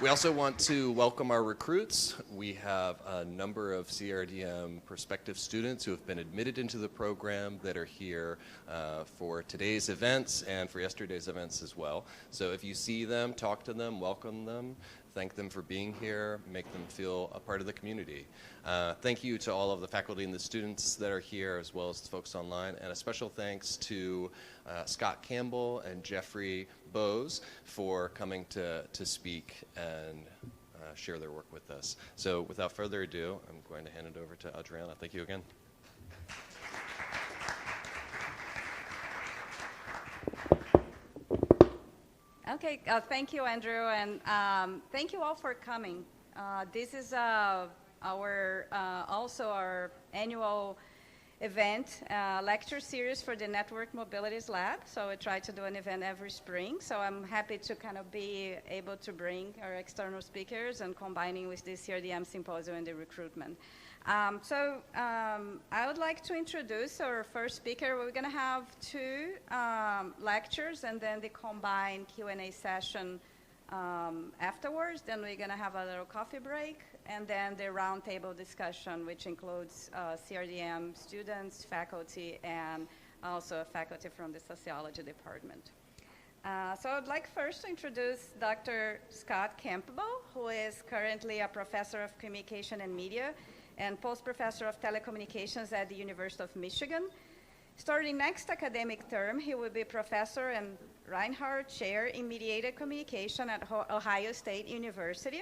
We also want to welcome our recruits. We have a number of CRDM prospective students who have been admitted into the program that are here for today's events and for yesterday's events as well. So if you see them, talk to them, welcome them, thank them for being here, make them feel a part of the community. Thank you to all of the faculty and the students that are here, as well as the folks online, and a special thanks to Scott Campbell and Jeffrey Boase for coming to speak and share their work with us. So without further ado, I'm going to hand it over to Adriana. Thank you again. Okay, thank you, Andrew, and thank you all for coming. This is also our annual event, lecture series for the Network Mobilities Lab. So we try to do an event every spring. So I'm happy to kind of be able to bring our external speakers and combining with this CRDM symposium and the recruitment. I would like to introduce our first speaker. We're going to have two lectures and then the combined Q&A session afterwards. Then we're going to have a little coffee break, and then the roundtable discussion, which includes CRDM students, faculty, and also faculty from the sociology department. So I would like first to introduce Dr. Scott Campbell, who is currently a professor of communication and media and post-professor of telecommunications at the University of Michigan. Starting next academic term, he will be professor and Reinhardt Chair in Mediated Communication at Ohio State University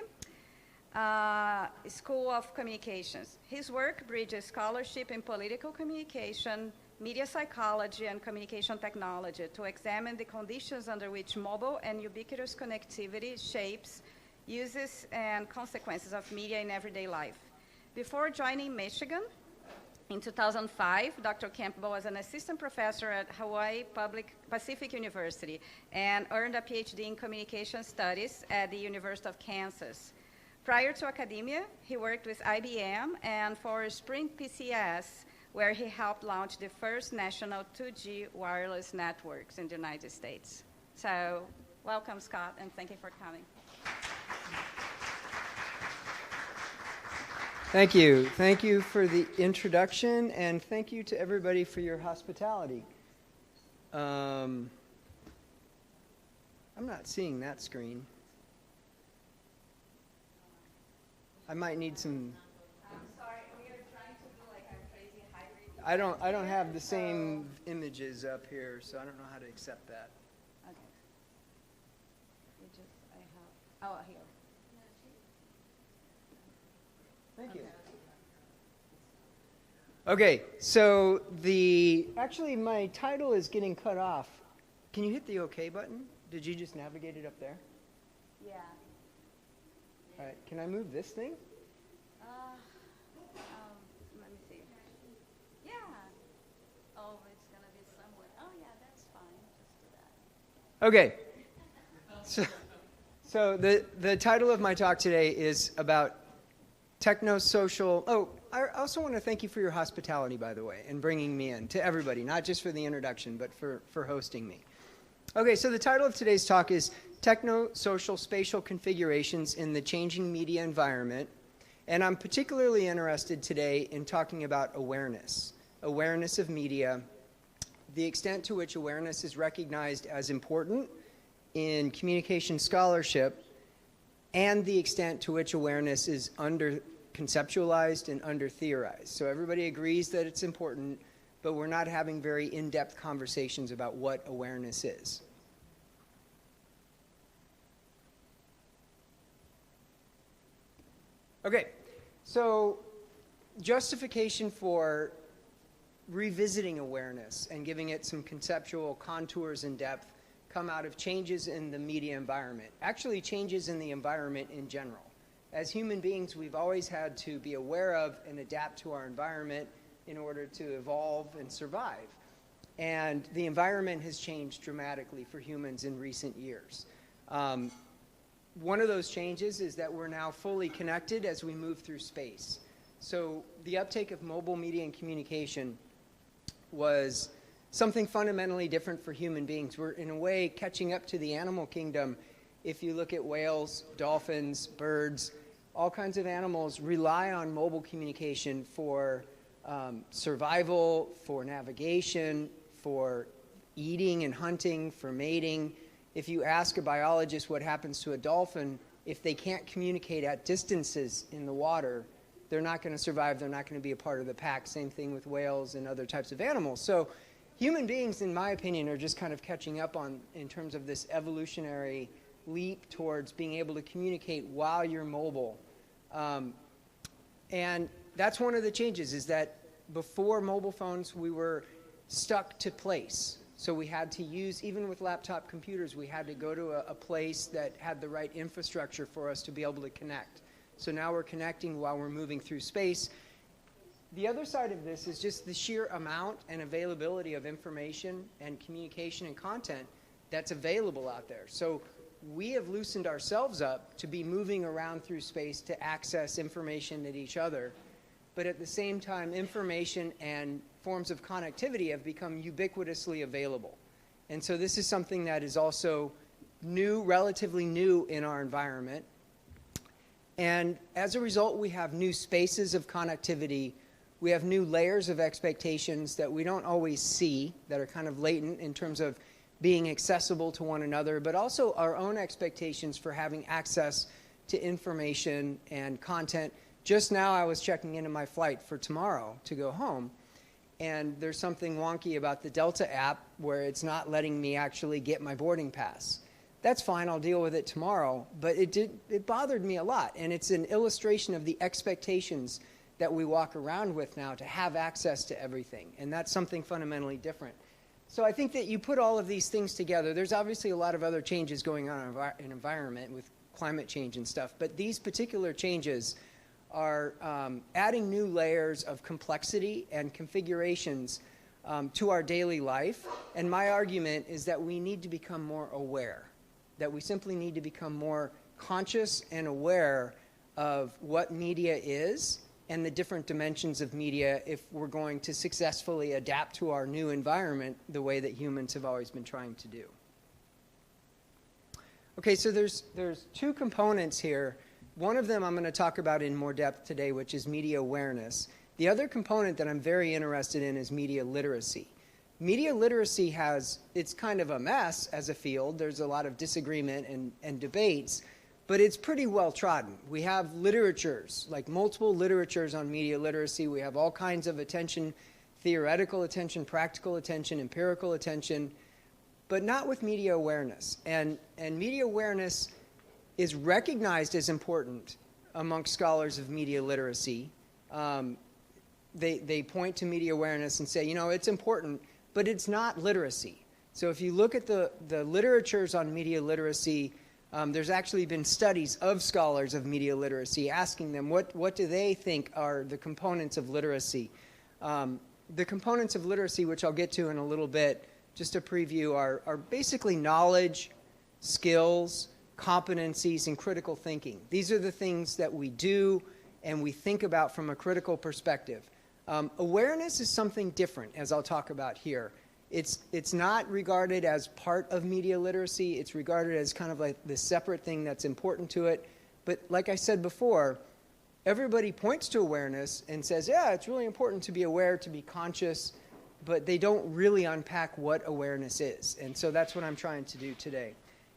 School of Communications. His work bridges scholarship in political communication, media psychology, and communication technology to examine the conditions under which mobile and ubiquitous connectivity shapes uses and consequences of media in everyday life. Before joining Michigan, in 2005, Dr. Campbell was an assistant professor at Hawaii Pacific University and earned a PhD in communication studies at the University of Kansas. Prior to academia, he worked with IBM and for Sprint PCS, where he helped launch the first national 2G wireless networks in the United States. So, welcome, Scott, and thank you for coming. Thank you. Thank you for the introduction, and thank you to everybody for your hospitality. I'm not seeing that screen. I might need some. I'm sorry, we are trying to do like a crazy hybrid. I don't have the same images up here, so I don't know how to accept that. Okay. I have. Oh, here. Thank you. Okay, so actually my title is getting cut off. Can you hit the OK button? Did you just navigate it up there? Yeah. All right, can I move this thing? Let me see. Yeah. Oh, it's going to be somewhere. Oh, yeah, that's fine. Just do that. Okay. So the title of my talk today is about technosocial. Oh, I also want to thank you for your hospitality, by the way, and bringing me in, to everybody, not just for the introduction, but for hosting me. Okay, so the title of today's talk is Technosocial Spatial Configurations in the Changing Media Environment, and I'm particularly interested today in talking about awareness of media, the extent to which awareness is recognized as important in communication scholarship, and the extent to which awareness is under-conceptualized and under-theorized. So everybody agrees that it's important, but we're not having very in-depth conversations about what awareness is. Okay, so justification for revisiting awareness and giving it some conceptual contours and depth come out of changes in the media environment, actually changes in the environment in general. As human beings, we've always had to be aware of and adapt to our environment in order to evolve and survive. And the environment has changed dramatically for humans in recent years. One of those changes is that we're now fully connected as we move through space. So the uptake of mobile media and communication was something fundamentally different for human beings. We're, in a way, catching up to the animal kingdom If you look at whales, dolphins, birds, all kinds of animals rely on mobile communication for survival, for navigation, for eating and hunting, for mating. If you ask a biologist what happens to a dolphin, if they can't communicate at distances in the water, they're not going to survive. They're not going to be a part of the pack. Same thing with whales and other types of animals. So human beings, in my opinion, are just kind of catching up on in terms of this evolutionary leap towards being able to communicate while you're mobile. And that's one of the changes, is that before mobile phones, we were stuck to place. So we had to use, even with laptop computers, we had to go to a place that had the right infrastructure for us to be able to connect. So now we're connecting while we're moving through space. The other side of this is just the sheer amount and availability of information and communication and content that's available out there. So we have loosened ourselves up to be moving around through space to access information at each other. But at the same time, information and forms of connectivity have become ubiquitously available. And so this is something that is also new, relatively new in our environment. And as a result, we have new spaces of connectivity. We have new layers of expectations that we don't always see, that are kind of latent in terms of being accessible to one another, but also our own expectations for having access to information and content. Just now I was checking into my flight for tomorrow to go home, and there's something wonky about the Delta app where it's not letting me actually get my boarding pass. That's fine, I'll deal with it tomorrow, but it bothered me a lot, and it's an illustration of the expectations that we walk around with now to have access to everything, and that's something fundamentally different. So I think that you put all of these things together. There's obviously a lot of other changes going on in environment with climate change and stuff, but these particular changes are adding new layers of complexity and configurations to our daily life. And my argument is that we need to become more aware, that we simply need to become more conscious and aware of what media is and the different dimensions of media if we're going to successfully adapt to our new environment the way that humans have always been trying to do. Okay, so there's two components here. One of them I'm going to talk about in more depth today, which is media awareness. The other component that I'm very interested in is media literacy. Media literacy it's kind of a mess as a field. There's a lot of disagreement and debates, but it's pretty well trodden. We have literatures, like multiple literatures on media literacy. We have all kinds of attention, theoretical attention, practical attention, empirical attention, but not with media awareness. And media awareness is recognized as important amongst scholars of media literacy. They point to media awareness and say, you know, it's important, but it's not literacy. So if you look at the literatures on media literacy, there's actually been studies of scholars of media literacy asking them what do they think are the components of literacy. The components of literacy, which I'll get to in a little bit, just a preview, are basically knowledge, skills, competencies, and critical thinking. These are the things that we do and we think about from a critical perspective. Awareness is something different, as I'll talk about here. It's not regarded as part of media literacy. It's regarded as kind of like this separate thing that's important to it. But like I said before, everybody points to awareness and says, yeah, it's really important to be aware, to be conscious, but they don't really unpack what awareness is. And so that's what I'm trying to do today.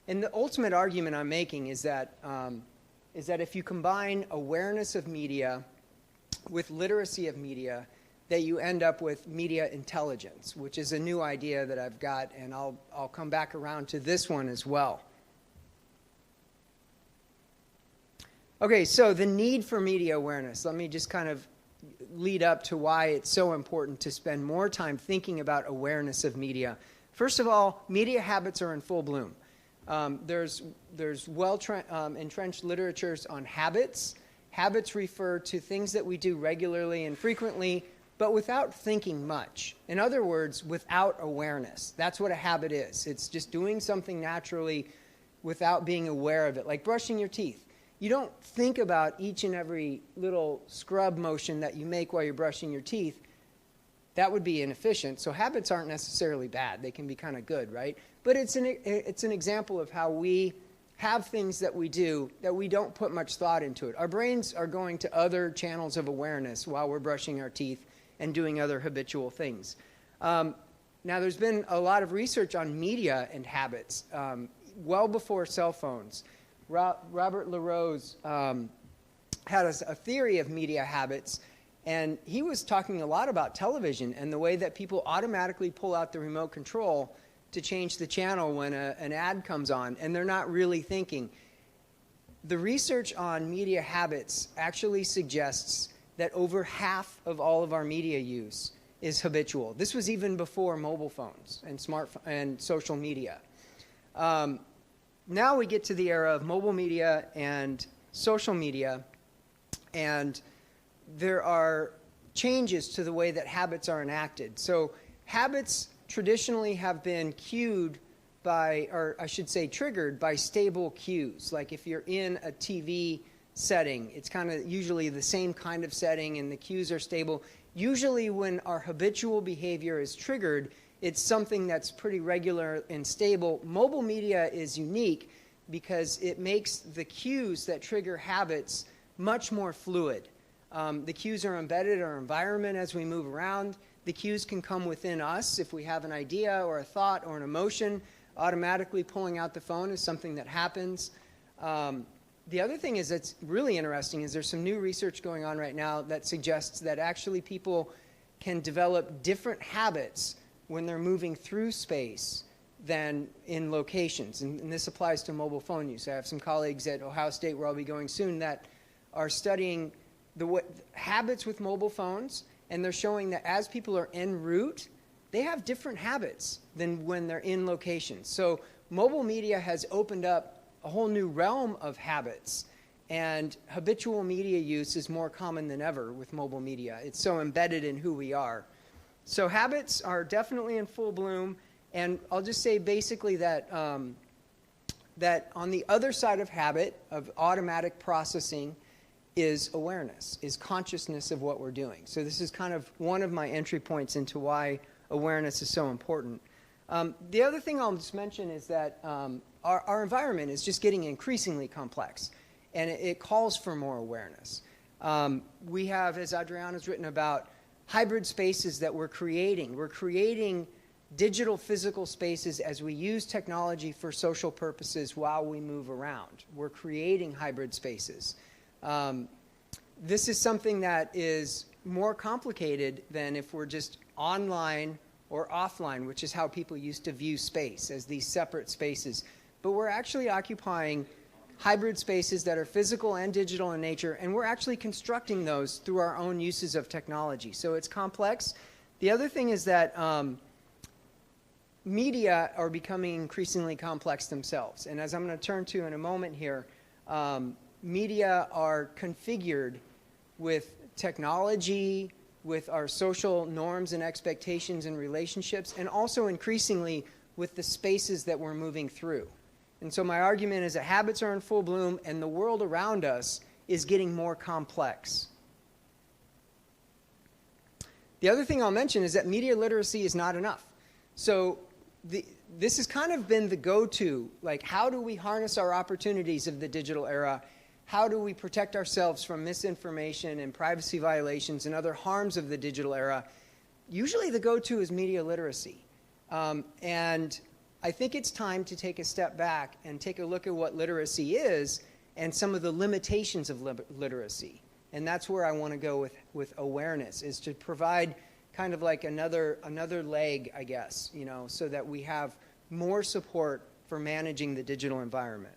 And the ultimate argument I'm making is that if you combine awareness of media with literacy of media, that you end up with media intelligence, which is a new idea that I've got, and I'll come back around to this one as well. Okay, so the need for media awareness. Let me just kind of lead up to why it's so important to spend more time thinking about awareness of media. First of all, media habits are in full bloom. There's entrenched literatures on habits. Habits refer to things that we do regularly and frequently, but without thinking much. In other words, without awareness. That's what a habit is. It's just doing something naturally without being aware of it, like brushing your teeth. You don't think about each and every little scrub motion that you make while you're brushing your teeth. That would be inefficient. So habits aren't necessarily bad. They can be kind of good, right? But it's an example of how we have things that we do that we don't put much thought into it. Our brains are going to other channels of awareness while we're brushing our teeth and doing other habitual things. Now, there's been a lot of research on media and habits well before cell phones. Robert LaRose had a theory of media habits, and he was talking a lot about television and the way that people automatically pull out the remote control to change the channel when an ad comes on, and they're not really thinking. The research on media habits actually suggests that over half of all of our media use is habitual. This was even before mobile phones and social media. Now we get to the era of mobile media and social media, and there are changes to the way that habits are enacted. So habits traditionally have been cued by, or I should say triggered by stable cues. Like if you're in a TV setting, it's kind of usually the same kind of setting and the cues are stable. Usually when our habitual behavior is triggered, it's something that's pretty regular and stable. Mobile media is unique because it makes the cues that trigger habits much more fluid. The cues are embedded in our environment as we move around. The cues can come within us if we have an idea or a thought or an emotion. Automatically pulling out the phone is something that happens. The other thing is that's really interesting is there's some new research going on right now that suggests that actually people can develop different habits when they're moving through space than in locations. And this applies to mobile phone use. I have some colleagues at Ohio State, where I'll be going soon, that are studying the habits with mobile phones, and they're showing that as people are en route, they have different habits than when they're in locations. So mobile media has opened up a whole new realm of habits, and habitual media use is more common than ever with mobile media. It's so embedded in who we are. So habits are definitely in full bloom, and I'll just say basically that that on the other side of habit, of automatic processing, is awareness, is consciousness of what we're doing. So this is kind of one of my entry points into why awareness is so important. The other thing I'll just mention is that our environment is just getting increasingly complex, and it calls for more awareness. We have, as Adriana's written about, hybrid spaces that we're creating. We're creating digital physical spaces as we use technology for social purposes while we move around. We're creating hybrid spaces. This is something that is more complicated than if we're just online or offline, which is how people used to view space, as these separate spaces. But we're actually occupying hybrid spaces that are physical and digital in nature, and we're actually constructing those through our own uses of technology. So it's complex. The other thing is that media are becoming increasingly complex themselves. And as I'm going to turn to in a moment here, media are configured with technology, with our social norms and expectations and relationships, and also increasingly with the spaces that we're moving through. And so my argument is that habits are in full bloom, and the world around us is getting more complex. The other thing I'll mention is that media literacy is not enough. So this has kind of been the go-to, like how do we harness our opportunities of the digital era? How do we protect ourselves from misinformation and privacy violations and other harms of the digital era? Usually the go-to is media literacy. And I think it's time to take a step back and take a look at what literacy is and some of the limitations of literacy. And that's where I want to go with awareness, is to provide kind of like another leg, I guess, you know, so that we have more support for managing the digital environment.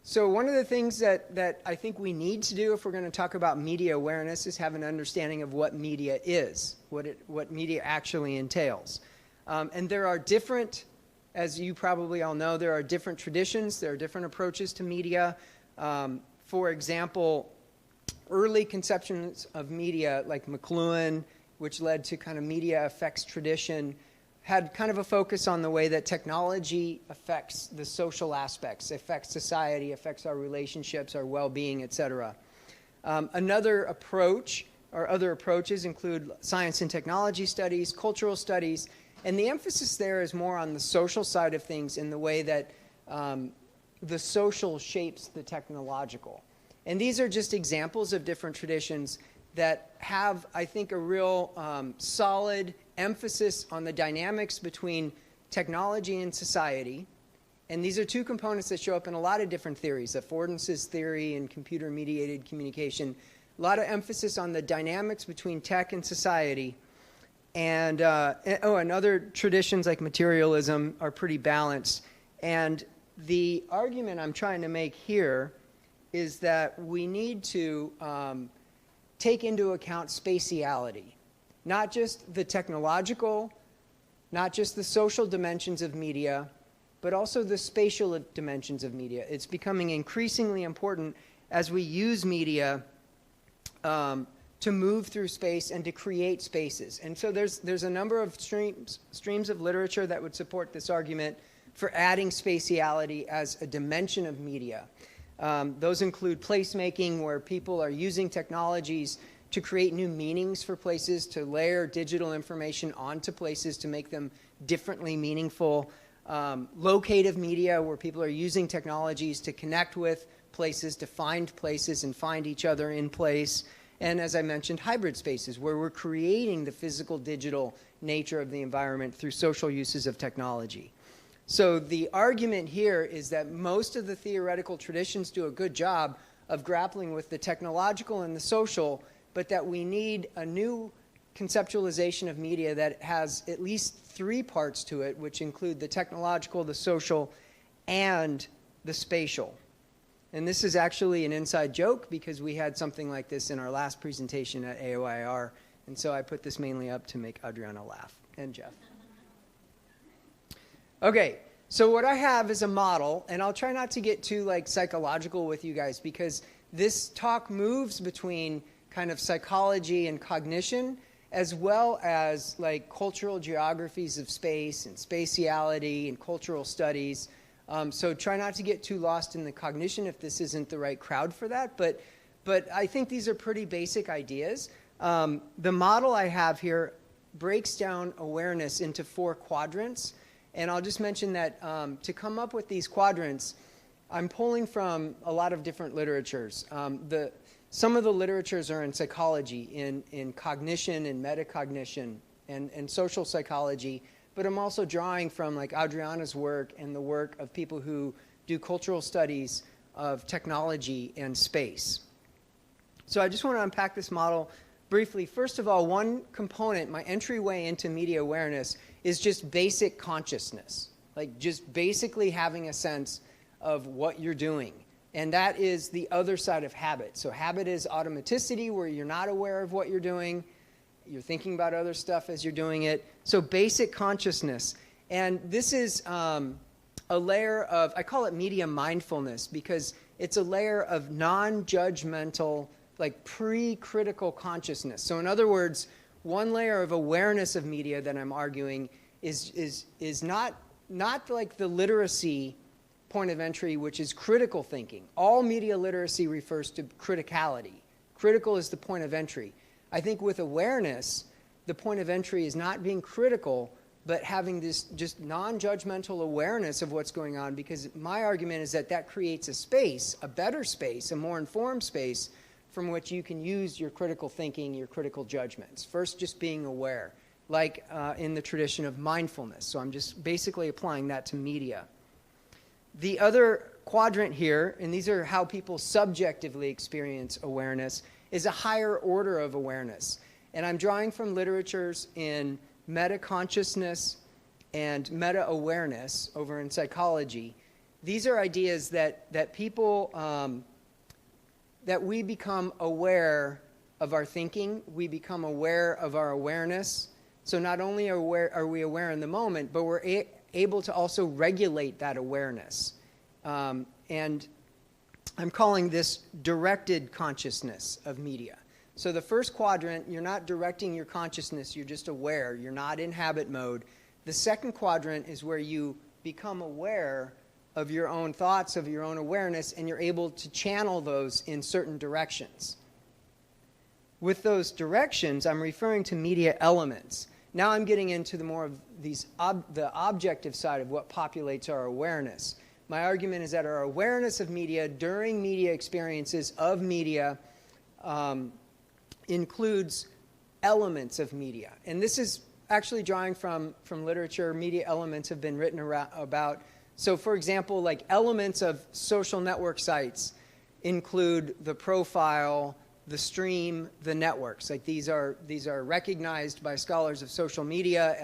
So one of the things that I think we need to do if we're going to talk about media awareness is have an understanding of what media is, what media actually entails. And there are different, as you probably all know, there are different traditions, there are different approaches to media. For example, early conceptions of media, like McLuhan, which led to kind of media effects tradition, had kind of a focus on the way that technology affects the social aspects, affects society, affects our relationships, our well-being, etc. Another approach, or other approaches, include science and technology studies, cultural studies, And the emphasis there is more on the social side of things in the way that the social shapes the technological. And these are just examples of different traditions that have, I think, a real solid emphasis on the dynamics between technology and society. And these are two components that show up in a lot of different theories, affordances theory and computer-mediated communication. A lot of emphasis on the dynamics between tech and society. And other traditions like materialism are pretty balanced. And the argument I'm trying to make here is that we need to take into account spatiality, not just the technological, not just the social dimensions of media, but also the spatial dimensions of media. It's becoming increasingly important as we use media to move through space and to create spaces. And so there's a number of streams of literature that would support this argument for adding spatiality as a dimension of media. Those include placemaking, where people are using technologies to create new meanings for places, to layer digital information onto places to make them differently meaningful. Locative media, where people are using technologies to connect with places, to find places and find each other in place. And as I mentioned, hybrid spaces, where we're creating the physical digital nature of the environment through social uses of technology. So the argument here is that most of the theoretical traditions do a good job of grappling with the technological and the social, but that we need a new conceptualization of media that has at least three parts to it, which include the technological, the social, and the spatial. And this is actually an inside joke because we had something like this in our last presentation at AOIR, and so I put this mainly up to make Adriana laugh, and Jeff. Okay, so what I have is a model, and I'll try not to get too psychological with you guys because this talk moves between kind of psychology and cognition, as well as cultural geographies of space and spatiality and cultural studies. So try not to get too lost in the cognition if this isn't the right crowd for that. But I think these are pretty basic ideas. The model I have here breaks down awareness into 4 quadrants. And I'll just mention that to come up with these quadrants, I'm pulling from a lot of different literatures. Some of the literatures are in psychology, in cognition and metacognition and social psychology. But I'm also drawing from Adriana's work and the work of people who do cultural studies of technology and space. So I just want to unpack this model briefly. First of all, one component, my entryway into media awareness, is just basic consciousness, just basically having a sense of what you're doing. And that is the other side of habit. So habit is automaticity, where you're not aware of what you're doing. You're thinking about other stuff as you're doing it. So basic consciousness. And this is a layer of, I call it media mindfulness, because it's a layer of non-judgmental, pre-critical consciousness. So in other words, one layer of awareness of media that I'm arguing is not the literacy point of entry, which is critical thinking. All media literacy refers to criticality. Critical is the point of entry. I think with awareness, the point of entry is not being critical, but having this just non-judgmental awareness of what's going on, because my argument is that creates a space, a better space, a more informed space from which you can use your critical thinking, your critical judgments. First, just being aware, in the tradition of mindfulness. So I'm just basically applying that to media. The other quadrant here, and these are how people subjectively experience awareness, is a higher order of awareness. And I'm drawing from literatures in meta-consciousness and meta-awareness over in psychology. These are ideas that people, that we become aware of our thinking, we become aware of our awareness. So not only are we aware in the moment, but we're able to also regulate that awareness. And I'm calling this directed consciousness of media. So the first quadrant, you're not directing your consciousness, you're just aware. You're not in habit mode. The second quadrant is where you become aware of your own thoughts, of your own awareness, and you're able to channel those in certain directions. With those directions, I'm referring to media elements. Now I'm getting into the more of the objective side of what populates our awareness. My argument is that our awareness of media during media experiences of media includes elements of media. And this is actually drawing from literature. Media elements have been written about. So for example, like elements of social network sites include the profile, the stream, the networks. Like these are recognized by scholars of social media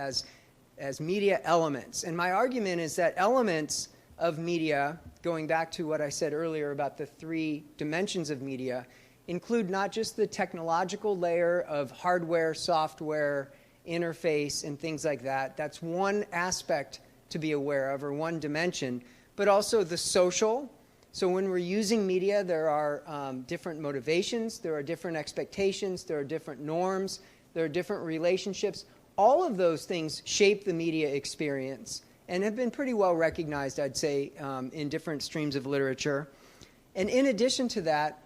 as media elements. And my argument is that elements of media, going back to what I said earlier about the 3 dimensions of media, include not just the technological layer of hardware, software, interface, and things like that. That's one aspect to be aware of, or one dimension, but also the social. So when we're using media, there are different motivations, there are different expectations, there are different norms, there are different relationships. All of those things shape the media experience and have been pretty well recognized, I'd say, in different streams of literature. And in addition to that,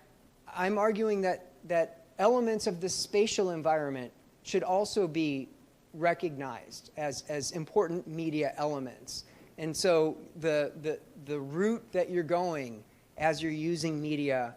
I'm arguing that elements of the spatial environment should also be recognized as important media elements. And so the route that you're going as you're using media,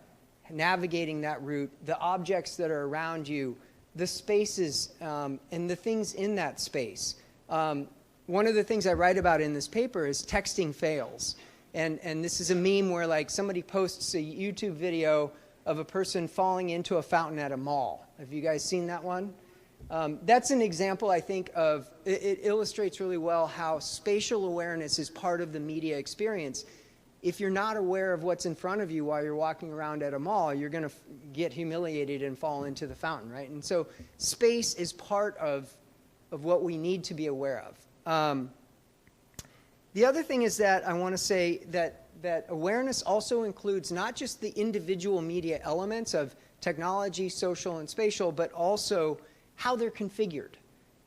navigating that route, the objects that are around you, the spaces and the things in that space. One of the things I write about in this paper is texting fails. And this is a meme where like somebody posts a YouTube video of a person falling into a fountain at a mall. Have you guys seen that one? That's an example, I think, of, it illustrates really well how spatial awareness is part of the media experience. If you're not aware of what's in front of you while you're walking around at a mall, you're going to get humiliated and fall into the fountain, right? And so space is part of what we need to be aware of. The other thing is that I want to say that awareness also includes not just the individual media elements of technology, social, and spatial, but also how they're configured,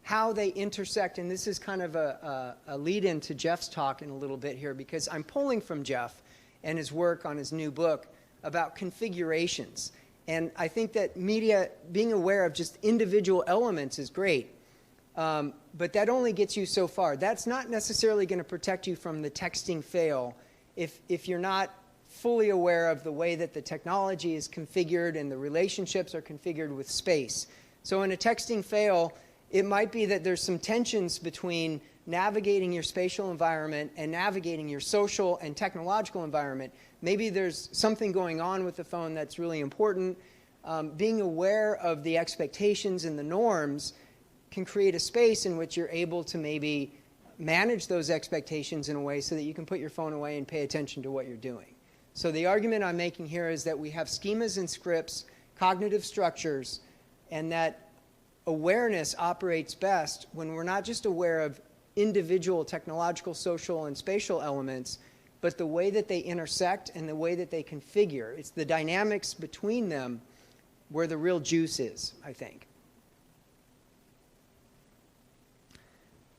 how they intersect. And this is kind of a lead-in to Jeff's talk in a little bit here, because I'm pulling from Jeff and his work on his new book about configurations. And I think that media, being aware of just individual elements is great, but that only gets you so far. That's not necessarily going to protect you from the texting fail if you're not fully aware of the way that the technology is configured and the relationships are configured with space. So in a texting fail, it might be that there's some tensions between navigating your spatial environment and navigating your social and technological environment. Maybe there's something going on with the phone that's really important. Being aware of the expectations and the norms can create a space in which you're able to maybe manage those expectations in a way so that you can put your phone away and pay attention to what you're doing. So the argument I'm making here is that we have schemas and scripts, cognitive structures, and that awareness operates best when we're not just aware of individual technological, social, and spatial elements, but the way that they intersect and the way that they configure. It's the dynamics between them where the real juice is, I think.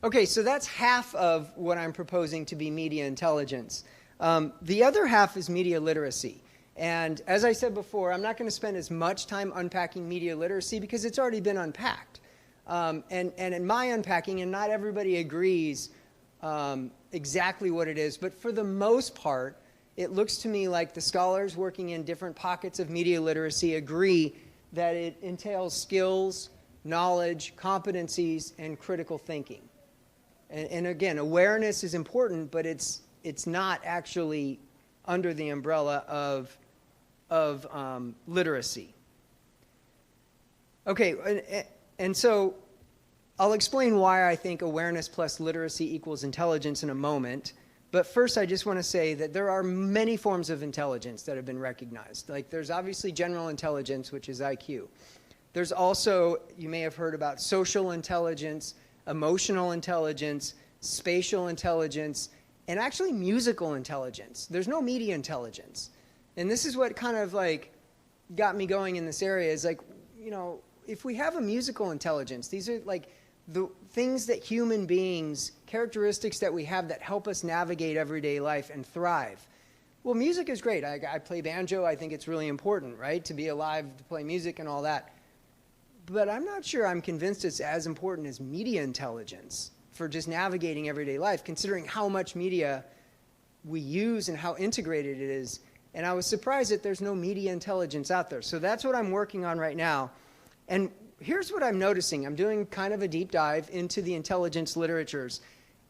Okay, so that's half of what I'm proposing to be media intelligence. The other half is media literacy. And as I said before, I'm not going to spend as much time unpacking media literacy because it's already been unpacked. And in my unpacking, and not everybody agrees exactly what it is, but for the most part, it looks to me like the scholars working in different pockets of media literacy agree that it entails skills, knowledge, competencies, and critical thinking. And again, awareness is important, but it's not actually under the umbrella of literacy. Okay, and so I'll explain why I think awareness plus literacy equals intelligence in a moment. But first, I just want to say that there are many forms of intelligence that have been recognized. Like there's obviously general intelligence, which is IQ. There's also, you may have heard about social intelligence, emotional intelligence, spatial intelligence, and actually musical intelligence. There's no media intelligence. And this is what kind of like got me going in this area is like, you know, if we have a musical intelligence, these are like the things that human beings, characteristics that we have that help us navigate everyday life and thrive. Well, music is great. I play banjo. I think it's really important, right, to be alive, to play music and all that. but I'm not sure I'm convinced it's as important as media intelligence for just navigating everyday life, considering how much media we use and how integrated it is. And I was surprised that there's no media intelligence out there. So that's what I'm working on right now. And here's what I'm noticing. I'm doing kind of a deep dive into the intelligence literatures.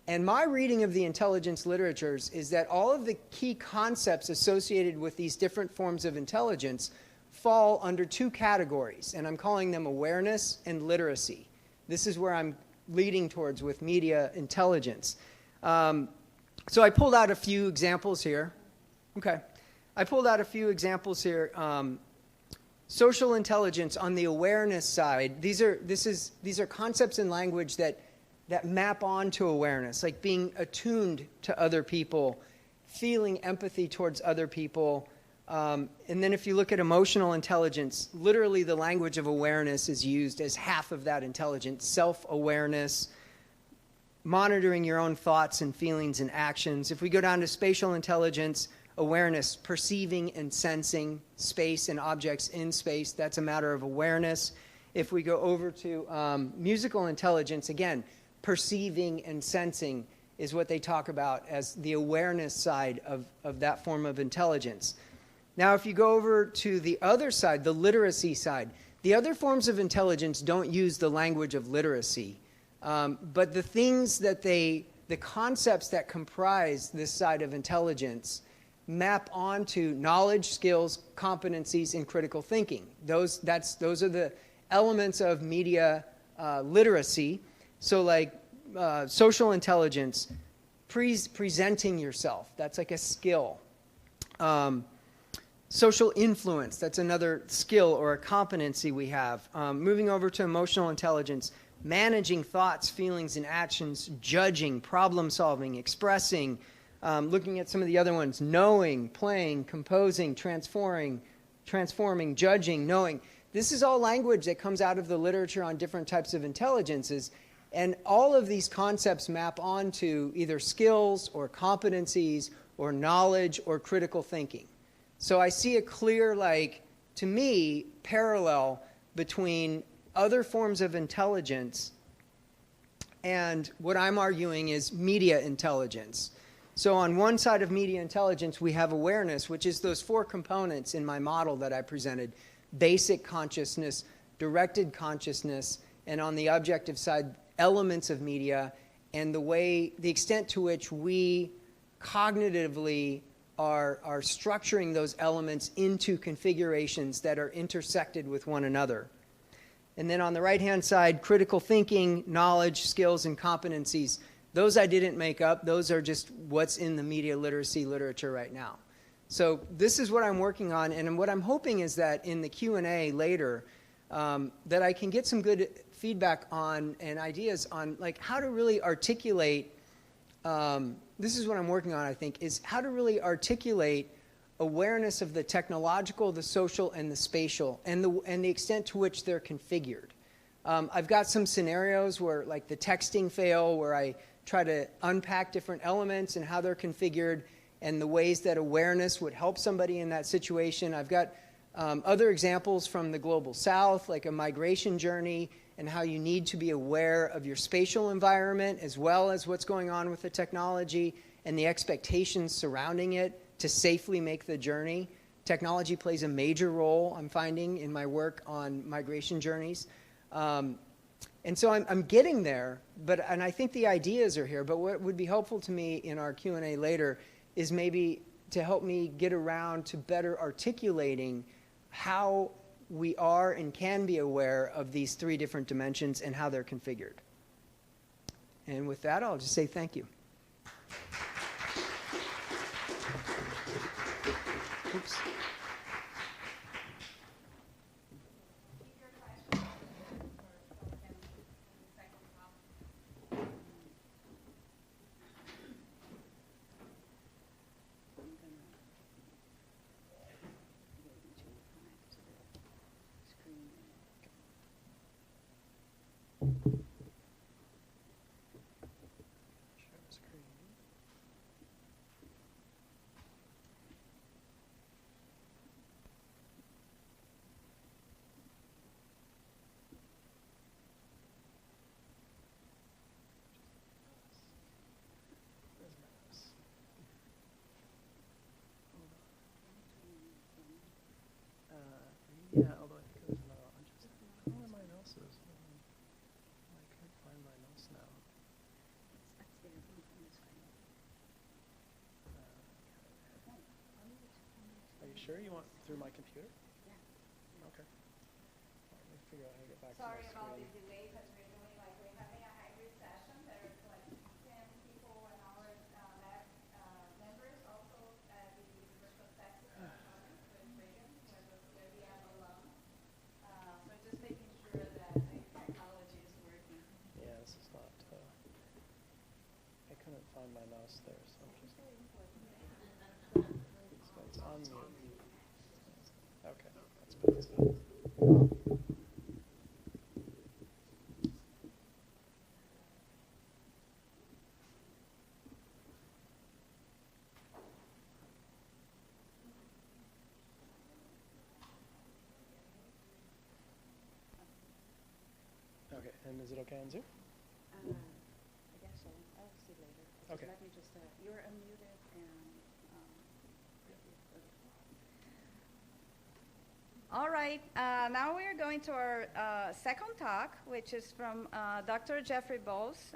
And my reading of the intelligence literatures is that all of the key concepts associated with these different forms of intelligence fall under two categories. And I'm calling them awareness and literacy. This is where I'm leading towards with media intelligence. So I pulled out a few examples here. Okay. I pulled out a few examples here. Social intelligence on the awareness side. These are concepts in language that map onto awareness, like being attuned to other people, feeling empathy towards other people. And then if you look at emotional intelligence, literally the language of awareness is used as half of that intelligence. Self-awareness, monitoring your own thoughts and feelings and actions. If we go down to spatial intelligence, awareness, perceiving and sensing space and objects in space, that's a matter of awareness. If we go over to musical intelligence, again, perceiving and sensing is what they talk about as the awareness side of that form of intelligence. Now, if you go over to the other side, the literacy side, the other forms of intelligence don't use the language of literacy. But the things that the concepts that comprise this side of intelligence map onto knowledge, skills, competencies, and critical thinking. Those are the elements of media literacy. So like social intelligence, presenting yourself, that's like a skill. Social influence, that's another skill or a competency we have. Moving over to emotional intelligence, managing thoughts, feelings, and actions, judging, problem solving, expressing, looking at some of the other ones, knowing, playing, composing, transforming, judging, knowing. This is all language that comes out of the literature on different types of intelligences. And all of these concepts map onto either skills or competencies or knowledge or critical thinking. So I see a clear, to me, parallel between other forms of intelligence and what I'm arguing is media intelligence. So on one side of media intelligence, we have awareness, which is those four components in my model that I presented: basic consciousness, directed consciousness, and on the objective side, elements of media, and the extent to which we cognitively are structuring those elements into configurations that are intersected with one another. And then on the right-hand side, critical thinking, knowledge, skills, and competencies. Those I didn't make up. Those are just what's in the media literacy literature right now. So this is what I'm working on, and what I'm hoping is that in the Q&A later, that I can get some good feedback on and ideas on how to really articulate, this is what I'm working on, I think, is how to really articulate awareness of the technological, the social, and the spatial, and the extent to which they're configured. I've got some scenarios where, the texting fail, where I try to unpack different elements and how they're configured and the ways that awareness would help somebody in that situation. I've got other examples from the Global South, like a migration journey, and how you need to be aware of your spatial environment as well as what's going on with the technology and the expectations surrounding it to safely make the journey. Technology plays a major role, I'm finding, in my work on migration journeys. And so I'm getting there, and I think the ideas are here, but what would be helpful to me in our Q&A later is maybe to help me get around to better articulating how we are and can be aware of these three different dimensions and how they're configured. And with that, I'll just say thank you. Oops. sure you want through my computer? Yeah. Okay. Let me figure out how to get back Sorry to my about the screen. delay, because we're having a hybrid session. There's like 10 people and our lab members also at the University of Texas with Reagan, where we have alum. So just making sure that the technology is working. Yeah, this is not. I couldn't find my mouse there, so I'm just. So it's on mute. Okay, that's better. That's better. Okay, and is it okay on Zoom? I guess so. I'll see later. Okay. Let me just, you're unmuted and. All right, now we are going to our second talk, which is from Dr. Jeffrey Boase.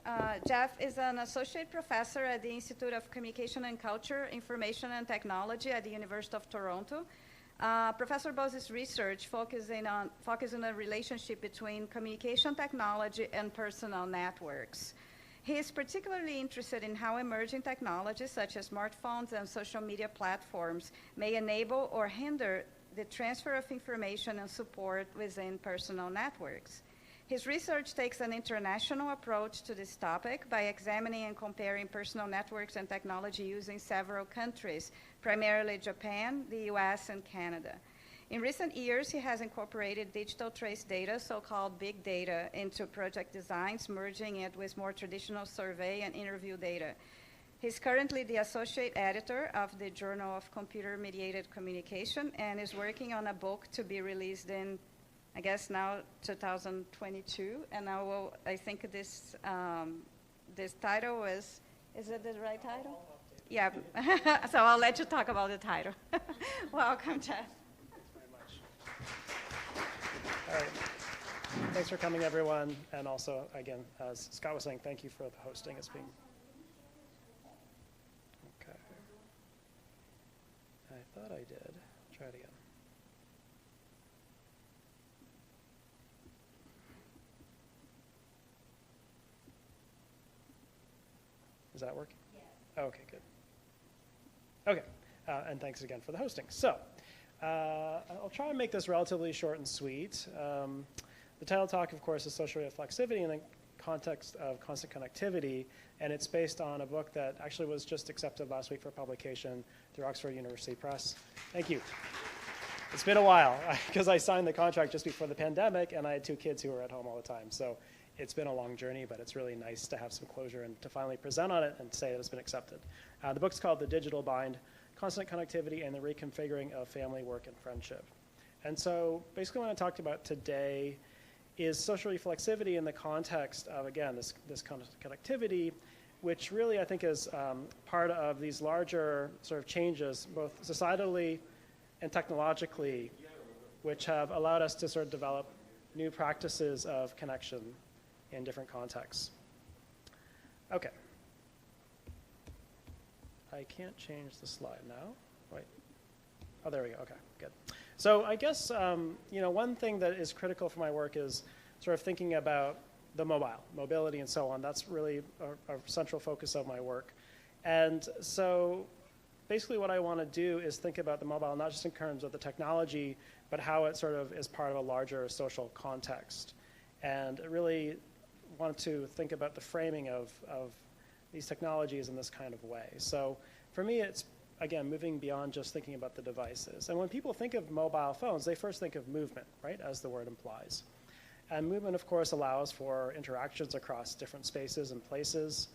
Jeff is an associate professor at the Institute of Communication and Culture, Information and Technology at the University of Toronto. Professor Boase's research focuses on the relationship between communication technology and personal networks. He is particularly interested in how emerging technologies such as smartphones and social media platforms may enable or hinder the transfer of information and support within personal networks. His research takes an international approach to this topic by examining and comparing personal networks and technology using several countries, primarily Japan, the US, and Canada. In recent years, he has incorporated digital trace data, so-called big data, into project designs, merging it with more traditional survey and interview data. He's currently the associate editor of the Journal of Computer-Mediated Communication and is working on a book to be released in, I guess now, 2022. And I think this title is it the right title? Yeah, so I'll let you talk about the title. Welcome, Jeff. Thanks very much. All right. Thanks for coming, everyone. And also, again, as Scott was saying, thank you for the hosting. It's been... Okay. I thought I did. Try it again. Is that working? Yes. Okay, good. Okay, and thanks again for the hosting. So, I'll try and make this relatively short and sweet. The title talk, of course, is Social Reflexivity in the context of constant connectivity, and it's based on a book that actually was just accepted last week for publication through Oxford University Press. Thank you. It's been a while, because I signed the contract just before the pandemic, and I had 2 kids who were at home all the time. So it's been a long journey, but it's really nice to have some closure and to finally present on it and say that it's been accepted. The book's called The Digital Bind, Constant Connectivity and the Reconfiguring of Family, Work, and Friendship. And so basically what I talked about today is social reflexivity in the context of, again, this constant connectivity, which really I think is part of these larger sort of changes, both societally and technologically, which have allowed us to sort of develop new practices of connection in different contexts. Okay. I can't change the slide now. Wait. Oh, there we go. Okay, good. So I guess one thing that is critical for my work is sort of thinking about the mobility and so on. That's really a central focus of my work. And so basically what I want to do is think about the mobile not just in terms of the technology, but how it sort of is part of a larger social context. And really want to think about the framing of these technologies in this kind of way. So for me, it's, again, moving beyond just thinking about the devices. And when people think of mobile phones, they first think of movement, right, as the word implies. And movement, of course, allows for interactions across different spaces and places.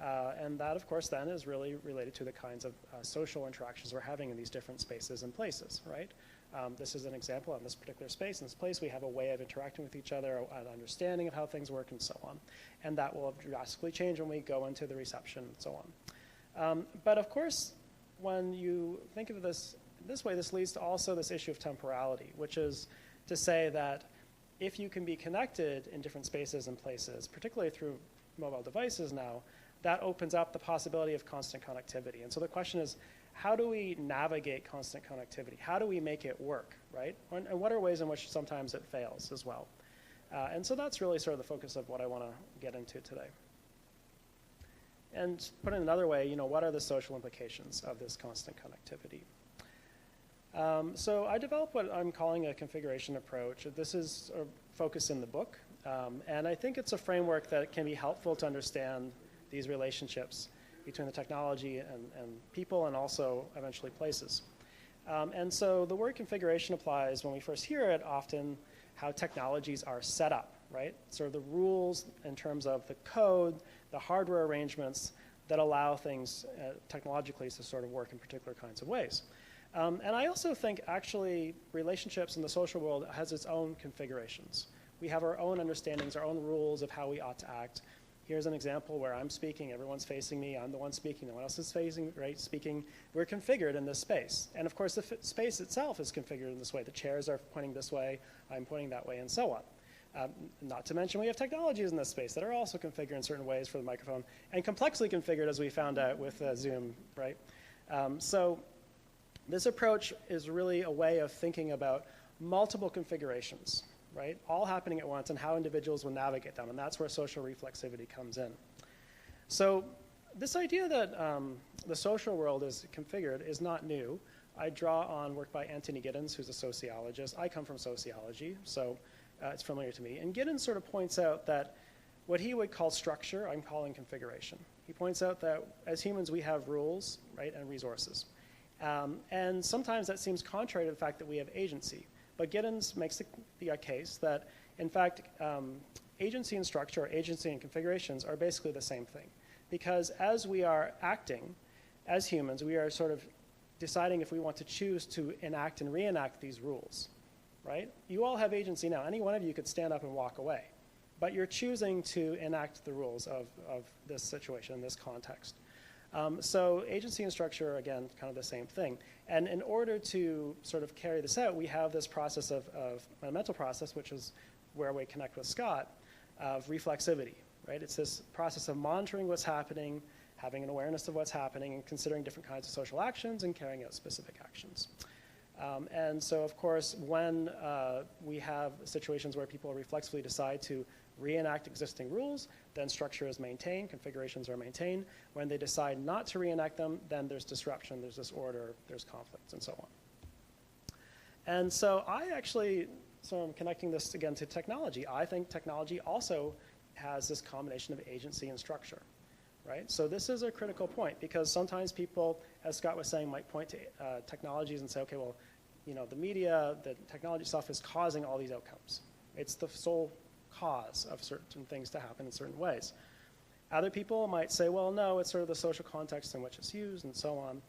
And that, of course, then is really related to the kinds of social interactions we're having in these different spaces and places, right? This is an example. In this particular space, in this place, we have a way of interacting with each other, an understanding of how things work, and so on. And that will drastically change when we go into the reception and so on. But of course, when you think of this way, this leads to also this issue of temporality, which is to say that if you can be connected in different spaces and places, particularly through mobile devices now, that opens up the possibility of constant connectivity. And so the question is, how do we navigate constant connectivity? How do we make it work, right? And what are ways in which sometimes it fails as well? And so that's really sort of the focus of what I want to get into today. And put it another way, what are the social implications of this constant connectivity? So I developed what I'm calling a configuration approach. This is a focus in the book. And I think it's a framework that can be helpful to understand these relationships between the technology and people, and also eventually places. And so the word configuration applies when we first hear it often how technologies are set up, right? Sort of the rules in terms of the code, the hardware arrangements that allow things technologically to sort of work in particular kinds of ways. And I also think actually relationships in the social world has its own configurations. We have our own understandings, our own rules of how we ought to act. Here's an example where I'm speaking, everyone's facing me, I'm the one speaking, no one else is facing, right, speaking. We're configured in this space. And of course, the space itself is configured in this way. The chairs are pointing this way, I'm pointing that way, and so on. Not to mention we have technologies in this space that are also configured in certain ways for the microphone, and complexly configured, as we found out with Zoom, right? So this approach is really a way of thinking about multiple configurations, right? All happening at once, and how individuals will navigate them, and that's where social reflexivity comes in. So this idea that the social world is configured is not new. I draw on work by Anthony Giddens, who's a sociologist. I come from sociology, so it's familiar to me. And Giddens sort of points out that what he would call structure, I'm calling configuration. He points out that as humans, we have rules, right, and resources. And sometimes that seems contrary to the fact that we have agency. But Giddens makes the case that, in fact, agency and structure, or agency and configurations, are basically the same thing. Because as we are acting, as humans, we are sort of deciding if we want to choose to enact and reenact these rules, right? You all have agency now. Any one of you could stand up and walk away. But you're choosing to enact the rules of this situation, this context. So agency and structure are, again, kind of the same thing. And in order to sort of carry this out, we have this process of a mental process, which is where we connect with Scott, of reflexivity, right? It's this process of monitoring what's happening, having an awareness of what's happening, and considering different kinds of social actions and carrying out specific actions. And so, of course, when we have situations where people reflexively decide to reenact existing rules, then structure is maintained, configurations are maintained. When they decide not to reenact them, then there's disruption, there's disorder, there's conflict, and so on. And so I actually, so I'm connecting this again to technology. I think technology also has this combination of agency and structure, right? So this is a critical point, because sometimes people, as Scott was saying, might point to technologies and say, okay, well, the media, the technology stuff is causing all these outcomes. It's the sole cause of certain things to happen in certain ways. Other people might say, well, no, it's sort of the social context in which it's used and so on.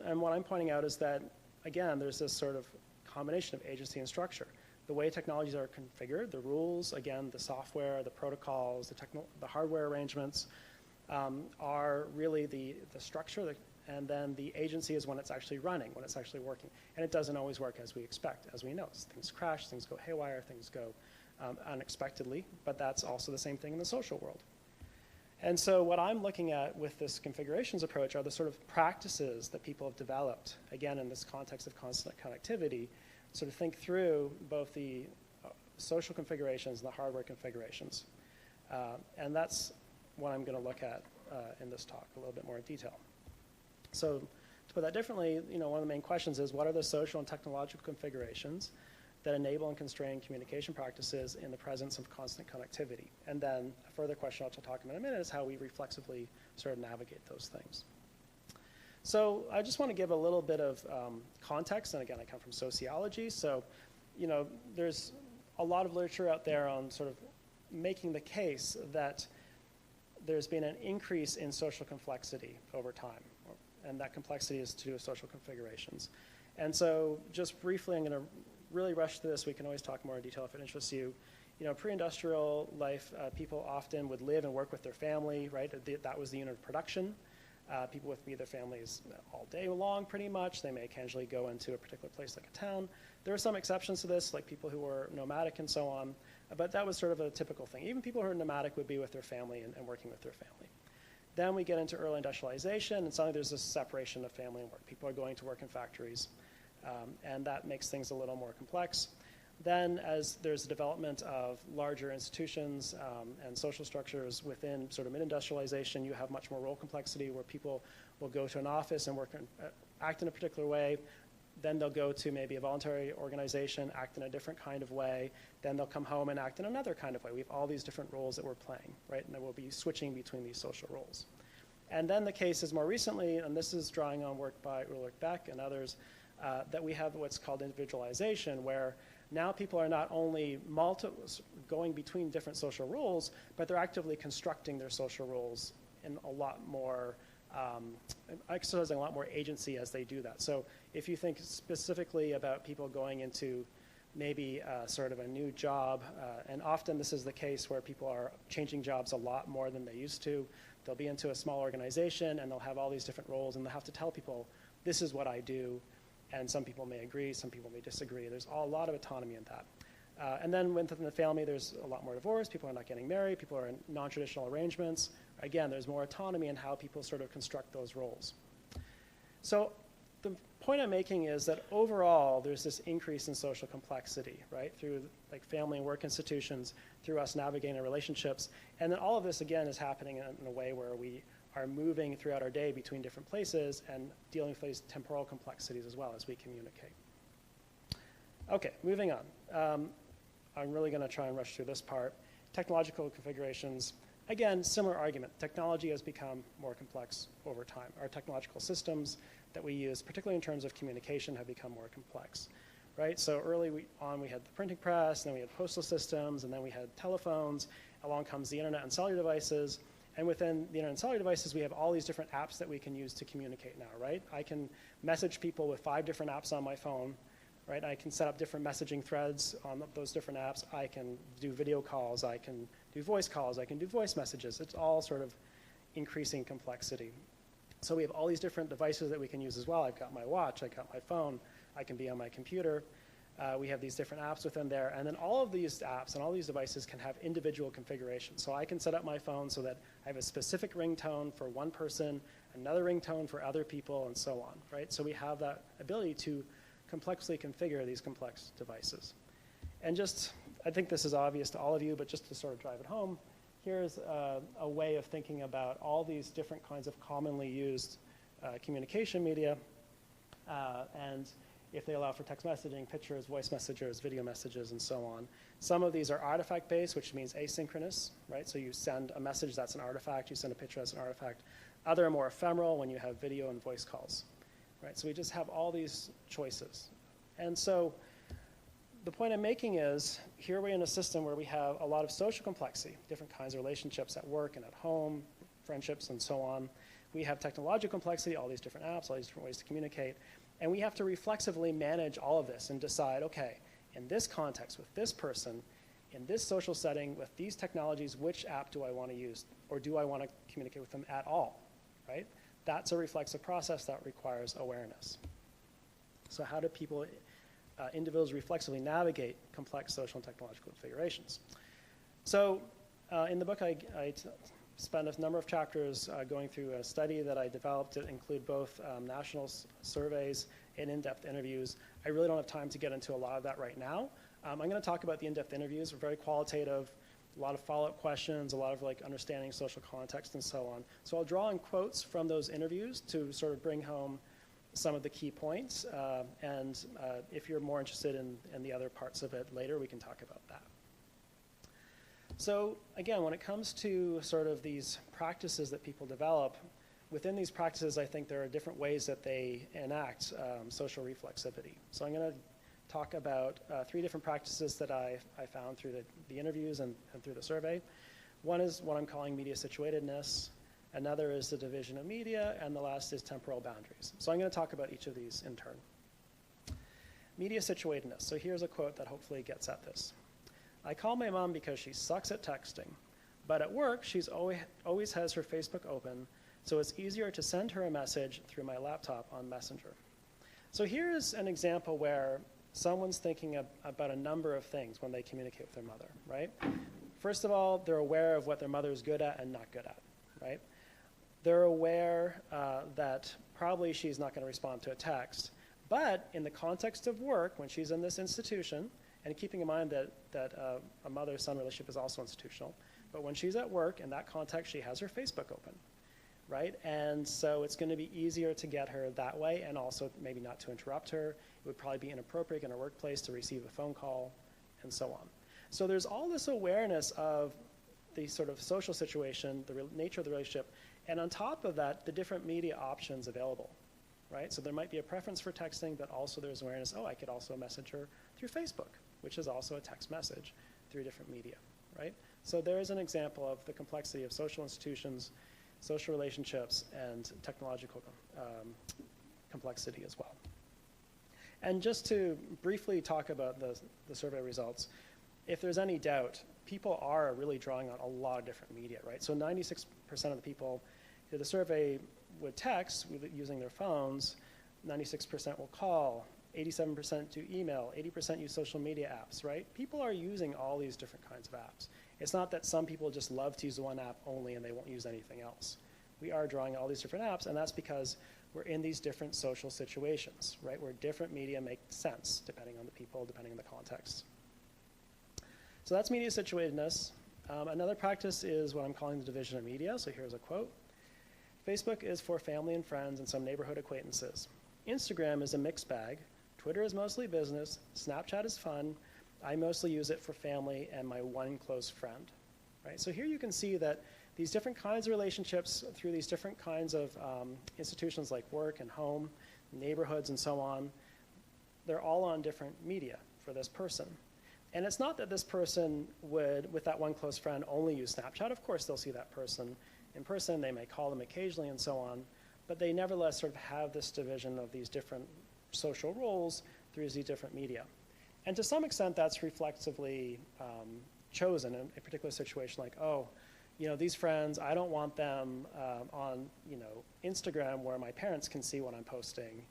And what I'm pointing out is that, again, there's this sort of combination of agency and structure. The way technologies are configured, the rules, again, the software, the protocols, the hardware arrangements are really the structure, and then the agency is when it's actually running, when it's actually working. And it doesn't always work as we expect, as we know. Things crash, things go haywire, things go unexpectedly, but that's also the same thing in the social world. And so what I'm looking at with this configurations approach are the sort of practices that people have developed, again, in this context of constant connectivity, sort of think through both the social configurations and the hardware configurations. And that's what I'm going to look at in this talk a little bit more in detail. So to put that differently, one of the main questions is, what are the social and technological configurations that enable and constrain communication practices in the presence of constant connectivity? And then a further question I'll talk about in a minute is how we reflexively sort of navigate those things. So I just want to give a little bit of context, and again, I come from sociology, so there's a lot of literature out there on sort of making the case that there's been an increase in social complexity over time, and that complexity is to do with social configurations. And so just briefly, I'm going to really rush through this. We can always talk more in detail if it interests you. Pre-industrial life, people often would live and work with their family, right? That was the unit of production. People would be with their families all day long, pretty much. They may occasionally go into a particular place like a town. There are some exceptions to this, like people who were nomadic and so on, but that was sort of a typical thing. Even people who are nomadic would be with their family and working with their family. Then we get into early industrialization, and suddenly there's this separation of family and work. People are going to work in factories, and that makes things a little more complex. Then as there's a development of larger institutions and social structures within sort of mid-industrialization, you have much more role complexity where people will go to an office and act in a particular way. Then they'll go to maybe a voluntary organization, act in a different kind of way. Then they'll come home and act in another kind of way. We have all these different roles that we're playing, right? And then we'll be switching between these social roles. And then the case is more recently, and this is drawing on work by Ulrich Beck and others, that we have what's called individualization, where now people are not only going between different social roles, but they're actively constructing their social roles in a lot more, exercising a lot more agency as they do that. So if you think specifically about people going into maybe sort of a new job, and often this is the case where people are changing jobs a lot more than they used to. They'll be into a small organization and they'll have all these different roles and they'll have to tell people, this is what I do. And some people may agree, some people may disagree. There's a lot of autonomy in that. And then within the family, there's a lot more divorce. People are not getting married. People are in non-traditional arrangements. Again, there's more autonomy in how people sort of construct those roles. So the point I'm making is that overall, there's this increase in social complexity, right, through like family and work institutions, through us navigating our relationships. And then all of this, again, is happening in a way where we are moving throughout our day between different places and dealing with these temporal complexities as well as we communicate. Okay, moving on. I'm really going to try and rush through this part. Technological configurations. Again, similar argument. Technology has become more complex over time. Our technological systems that we use, particularly in terms of communication, have become more complex, right? So early on, we had the printing press, and then we had postal systems, and then we had telephones. Along comes the internet and cellular devices. And within the internet and cellular devices, we have all these different apps that we can use to communicate now, right? I can message people with 5 different apps on my phone, right? I can set up different messaging threads on those different apps. I can do video calls. I can do voice calls. I can do voice messages. It's all sort of increasing complexity. So we have all these different devices that we can use as well. I've got my watch. I've got my phone. I can be on my computer. We have these different apps within there. And then all of these apps and all these devices can have individual configurations. So I can set up my phone so that I have a specific ringtone for one person, another ringtone for other people, and so on, right? So we have that ability to complexly configure these complex devices. And just, I think this is obvious to all of you, but just to sort of drive it home, here's a way of thinking about all these different kinds of commonly used communication media. And if they allow for text messaging, pictures, voice messages, video messages, and so on. Some of these are artifact-based, which means asynchronous, right? So you send a message, that's an artifact. You send a picture, that's an artifact. Other are more ephemeral when you have video and voice calls, right? So we just have all these choices. And so the point I'm making is, here we're in a system where we have a lot of social complexity, different kinds of relationships at work and at home, friendships, and so on. We have technological complexity, all these different apps, all these different ways to communicate. And we have to reflexively manage all of this and decide, okay, in this context, with this person, in this social setting, with these technologies, which app do I want to use? Or do I want to communicate with them at all, right? That's a reflexive process that requires awareness. So how do people, individuals reflexively navigate complex social and technological configurations? So in the book, I spent a number of chapters going through a study that I developed to include both national surveys and in-depth interviews. I really don't have time to get into a lot of that right now. I'm going to talk about the in-depth interviews. They're very qualitative, a lot of follow-up questions, a lot of like understanding social context and so on. So I'll draw in quotes from those interviews to sort of bring home some of the key points. And if you're more interested in the other parts of it later, we can talk about that. So again, when it comes to sort of these practices that people develop, within these practices, I think there are different ways that they enact social reflexivity. So I'm going to talk about 3 different practices that I found through the interviews and through the survey. One is what I'm calling media situatedness. Another is the division of media. And the last is temporal boundaries. So I'm going to talk about each of these in turn. Media situatedness. So here's a quote that hopefully gets at this. I call my mom because she sucks at texting, but at work she's always has her Facebook open, so it's easier to send her a message through my laptop on Messenger. So here's an example where someone's thinking about a number of things when they communicate with their mother, right? First of all, they're aware of what their mother is good at and not good at, right? they're aware that probably she's not going to respond to a text. But in the context of work, when she's in this institution, and keeping in mind that a mother-son relationship is also institutional, but when she's at work, in that context, she has her Facebook open, right? And so it's going to be easier to get her that way, and also maybe not to interrupt her. It would probably be inappropriate in her workplace to receive a phone call, and so on. So there's all this awareness of the sort of social situation, the nature of the relationship, and on top of that, the different media options available, right? So there might be a preference for texting, but also there's awareness, oh, I could also message her through Facebook, which is also a text message through different media, right? So there is an example of the complexity of social institutions, social relationships, and technological complexity as well. And just to briefly talk about the survey results, if there's any doubt, people are really drawing on a lot of different media, right? So 96% of the people who the survey would text using their phones, 96% will call, 87% do email, 80% use social media apps, right? People are using all these different kinds of apps. It's not that some people just love to use one app only and they won't use anything else. We are drawing all these different apps, and that's because we're in these different social situations, right? Where different media make sense depending on the people, depending on the context. So that's media situatedness. Another practice is what I'm calling the division of media. So here's a quote. Facebook is for family and friends and some neighborhood acquaintances. Instagram is a mixed bag. Twitter is mostly business. Snapchat is fun. I mostly use it for family and my one close friend, right? So here you can see that these different kinds of relationships through these different kinds of institutions like work and home, neighborhoods and so on, they're all on different media for this person. And it's not that this person would, with that one close friend, only use Snapchat. Of course, they'll see that person in person. They may call them occasionally and so on. But they nevertheless sort of have this division of these different social roles through these different media. And to some extent, that's reflexively chosen in a particular situation like, oh, you know, these friends, I don't want them on, you know, Instagram where my parents can see what I'm posting,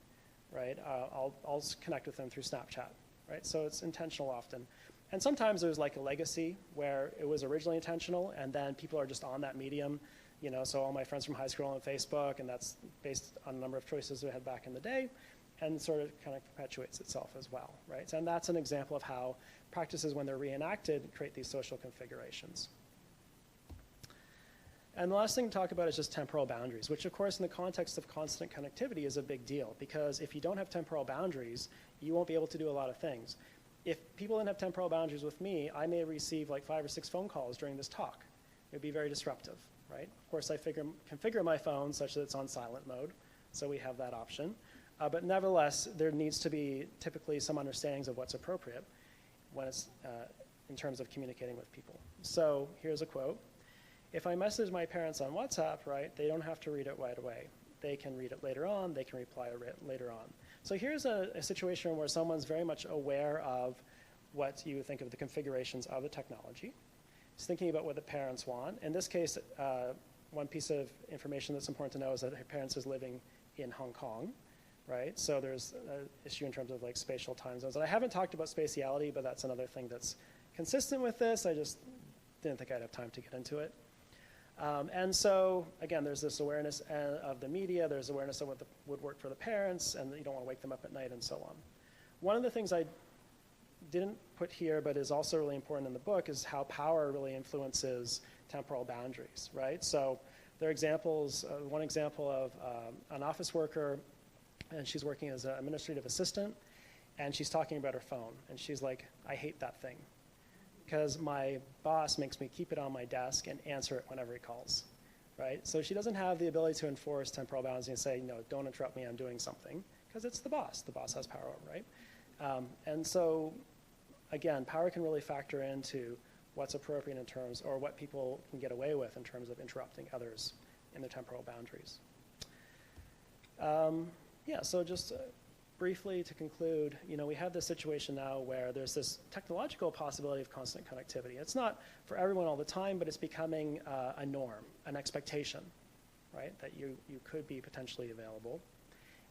right? I'll connect with them through Snapchat, right? So it's intentional often. And sometimes there's like a legacy where it was originally intentional and then people are just on that medium, you know, so all my friends from high school are on Facebook, and that's based on a number of choices we had back in the day, and sort of kind of perpetuates itself as well, right? And that's an example of how practices, when they're reenacted, create these social configurations. And the last thing to talk about is just temporal boundaries, which of course in the context of constant connectivity is a big deal, because if you don't have temporal boundaries, you won't be able to do a lot of things. If people didn't have temporal boundaries with me, I may receive like 5 or 6 phone calls during this talk. It would be very disruptive, right? Of course, I configure my phone such that it's on silent mode, so we have that option. But nevertheless, there needs to be typically some understandings of what's appropriate when it's in terms of communicating with people. So here's a quote. If I message my parents on WhatsApp, right, they don't have to read it right away. They can read it later on. They can reply later on. So here's a situation where someone's very much aware of what you would think of the configurations of the technology. He's thinking about what the parents want. In this case, one piece of information that's important to know is that her parents is living in Hong Kong, right? So there's an issue in terms of like spatial time zones. And I haven't talked about spatiality, but that's another thing that's consistent with this. I just didn't think I'd have time to get into it. And so, again, there's this awareness of the media, there's awareness of what would work for the parents, and you don't want to wake them up at night and so on. One of the things I didn't put here, but is also really important in the book, is how power really influences temporal boundaries, right? So there are examples, one example of an office worker, and she's working as an administrative assistant, and she's talking about her phone, and she's like, I hate that thing, because my boss makes me keep it on my desk and answer it whenever he calls, right? So she doesn't have the ability to enforce temporal boundaries and say, no, don't interrupt me, I'm doing something, because it's the boss. The boss has power, right? And so, again, power can really factor into what's appropriate in terms, or what people can get away with in terms of interrupting others in their temporal boundaries. Yeah, so just briefly to conclude, you know, we have this situation now where there's this technological possibility of constant connectivity. It's not for everyone all the time, but it's becoming a norm, an expectation, right, that you could be potentially available.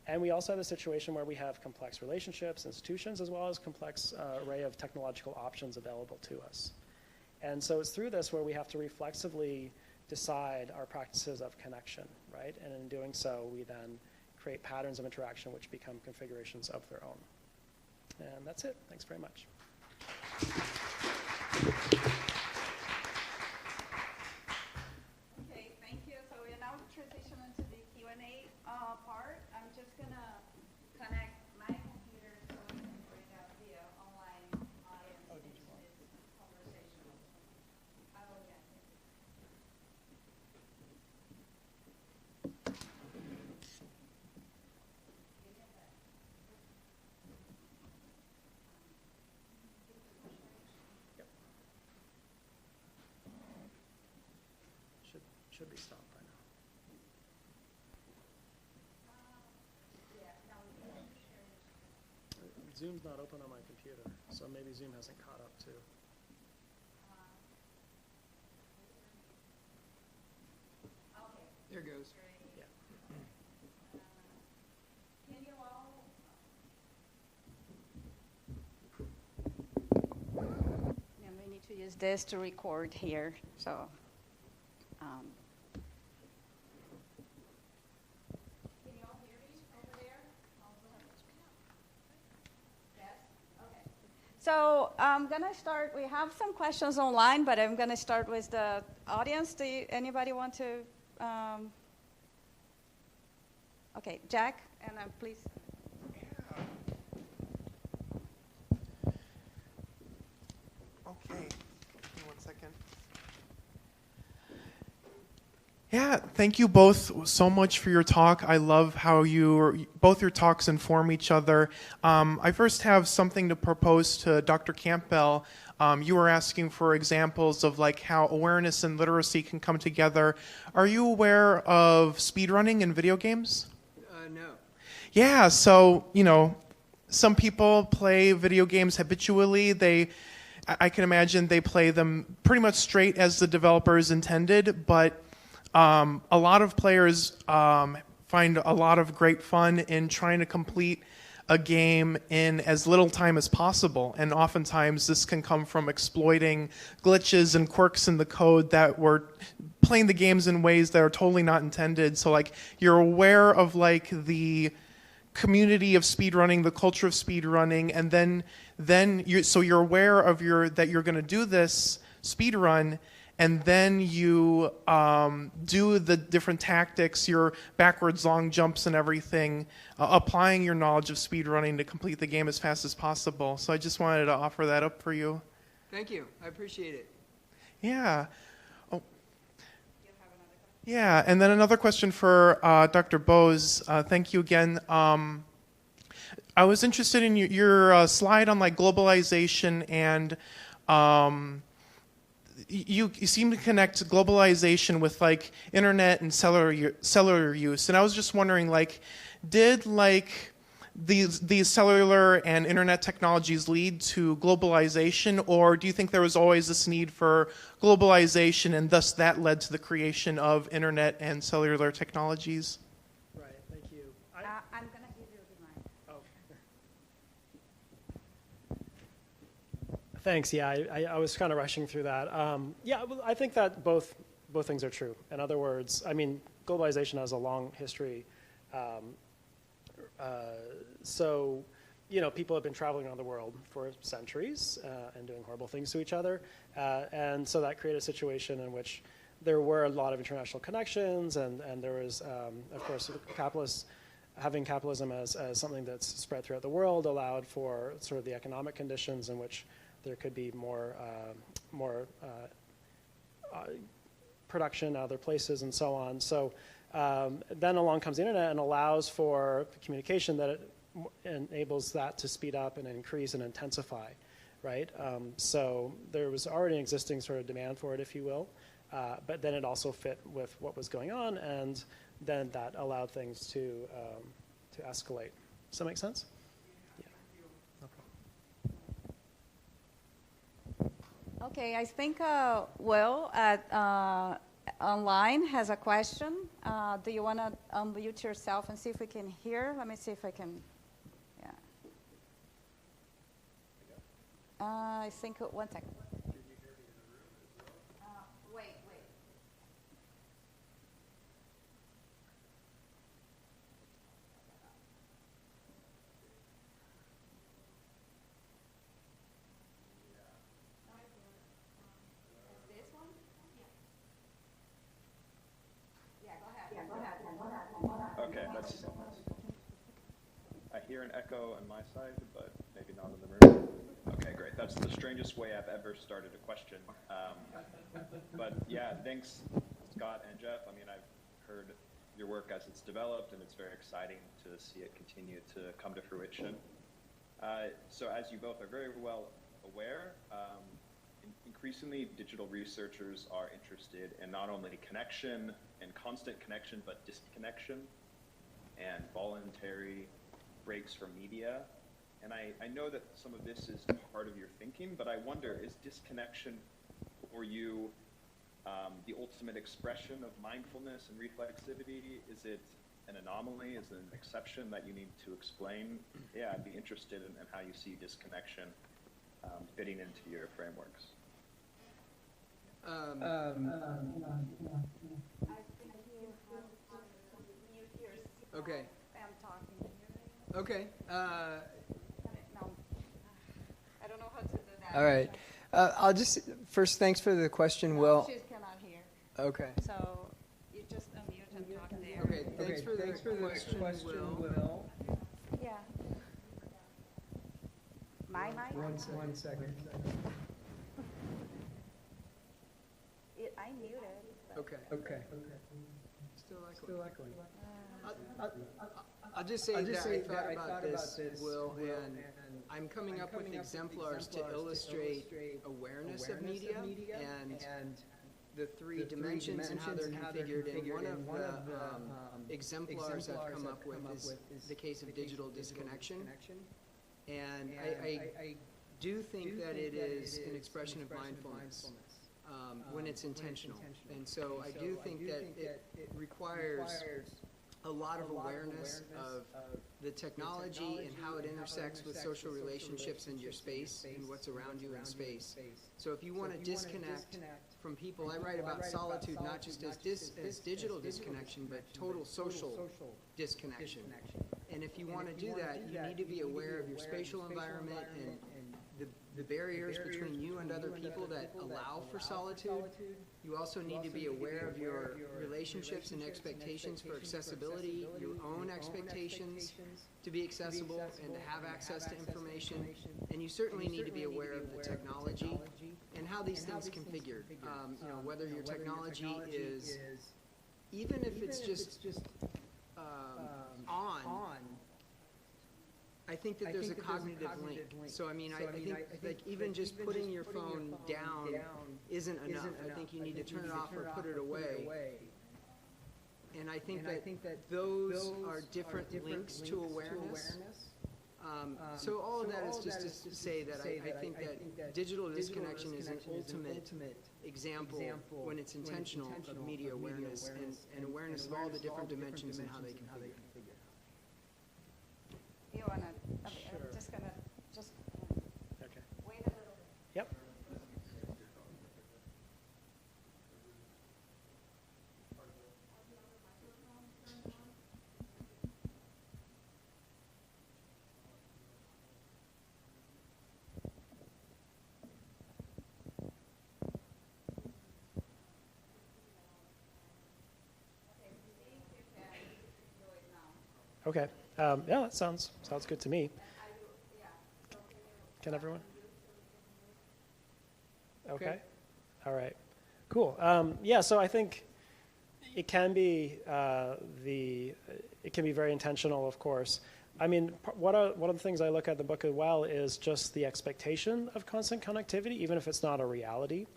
And we also have a situation where we have complex relationships, institutions, as well as complex array of technological options available to us. And so it's through this where we have to reflexively decide our practices of connection, right? And in doing so, we then create patterns of interaction which become configurations of their own. And that's it. Thanks very much. Okay, thank you. So we're now transitioning to the Q&A part. I'm just going to connect my computer so we can bring up the online audience into this conversation. Oh, yeah. Should be stopped by now. Zoom's not open on my computer, so maybe Zoom hasn't caught up too. There goes. Yeah. Can you all? Yeah, we need to use this to record here. So. Can you all hear me over there? Yes? Okay. So I'm going to start. We have some questions online, but I'm going to start with the audience. Anybody want to? Okay, Jack, and please. Okay, give me 1 second. Yeah, thank you both so much for your talk. I love how both your talks inform each other. I first have something to propose to Dr. Campbell. You were asking for examples of like how awareness and literacy can come together. Are you aware of speedrunning in video games? No. Yeah, so, some people play video games habitually. I can imagine they play them pretty much straight as the developers intended, but a lot of players find a lot of great fun in trying to complete a game in as little time as possible. And oftentimes this can come from exploiting glitches and quirks in the code that were playing the games in ways that are totally not intended. So like you're aware of like the community of speedrunning, the culture of speedrunning, and then you're aware of that you're going to do this speedrun, and then you do the different tactics, your backwards long jumps and everything, applying your knowledge of speedrunning to complete the game as fast as possible. So I just wanted to offer that up for you. Thank you. I appreciate it. Yeah. Oh. Yeah, and then another question for Dr. Boase. Thank you again. I was interested in your slide on like globalization, and you seem to connect globalization with like internet and cellular use, and I was just wondering, like, did like these cellular and internet technologies lead to globalization, or do you think there was always this need for globalization and thus that led to the creation of internet and cellular technologies? Right, thank you. I'm going to give you the mic. Oh. Thanks, yeah, I was kind of rushing through that. Yeah, well, I think that both things are true. In other words, I mean, globalization has a long history. So, people have been traveling around the world for centuries and doing horrible things to each other. And so that created a situation in which there were a lot of international connections, and there was, of course, having capitalism as something that's spread throughout the world allowed for sort of the economic conditions in which there could be more production other places and so on. So then along comes the internet and allows for communication that enables that to speed up and increase and intensify, right? So there was already an existing sort of demand for it, if you will, but then it also fit with what was going on, and then that allowed things to escalate. Does that make sense? Yeah. No problem. Okay, I think Will at online has a question. Do you want to unmute yourself and see if we can hear? Let me see if I can. Yeah. I think 1 second. Wait. hear an echo on my side, but maybe not in the room. Okay, great. That's the strangest way I've ever started a question. But yeah, thanks, Scott and Jeff. I mean, I've heard your work as it's developed, and it's very exciting to see it continue to come to fruition. So as you both are very well aware, increasingly digital researchers are interested in not only connection and constant connection, but disconnection and voluntary breaks from media. And I know that some of this is part of your thinking, but I wonder, is disconnection for you the ultimate expression of mindfulness and reflexivity? Is it an anomaly? Is it an exception that you need to explain? Yeah, I'd be interested in how you see disconnection fitting into your frameworks. Okay. I'm talking. Okay. No. I don't know how to do that. All right. I'll just first. Thanks for the question, Will. She cannot hear. Okay. So you just unmute and talk there. Okay. Thanks for the question, Will. Yeah. My mic? One second. I muted. Okay. Still echoing. I'll just say that I thought about this, Will, and I'm coming up with exemplars to illustrate awareness of media and the three dimensions and how they're configured. And one of the exemplars I've come up with is the case of digital disconnection. And I do think that it is an expression of mindfulness when it's intentional. And so I do think that it requires a lot of awareness of the technology and how it intersects with social relationships in your space and what's around you in space. So if you want to disconnect from people, I write about solitude not just as digital disconnection, but total social disconnection. And if you want to do that, you need to be aware of your spatial environment and the barriers between you and other people that allow for solitude. You also need to be aware of your relationships and expectations for accessibility, your own expectations to be accessible and to have access to information. And you certainly need to be aware of the technology and how these things configure. Whether your technology is, even if it's just on, I think that there's a cognitive link. So I mean, I think like even just putting your phone down isn't enough. I think you need to turn it off or put it away. And I think that those are different links to awareness. So all of that is just to say that I think that digital disconnection is an ultimate example when it's intentional of media awareness and awareness of all the different dimensions and how they configure. You wanna? Okay, Sure. I'm just gonna Okay. wait a little bit. Yep. Okay. Yeah, that sounds good to me. Can everyone? Okay. All right. Cool. Yeah. So I think it can be it can be very intentional, of course. I mean, one of the things I look at in the book as well is just the expectation of constant connectivity, even if it's not a reality.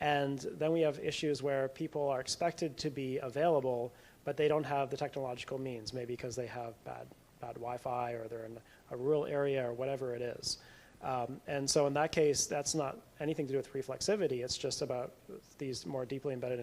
And then we have issues where people are expected to be available, but they don't have the technological means, maybe because they have bad Wi-Fi or they're in a rural area or whatever it is. And so in that case, that's not anything to do with reflexivity. It's just about these more deeply embedded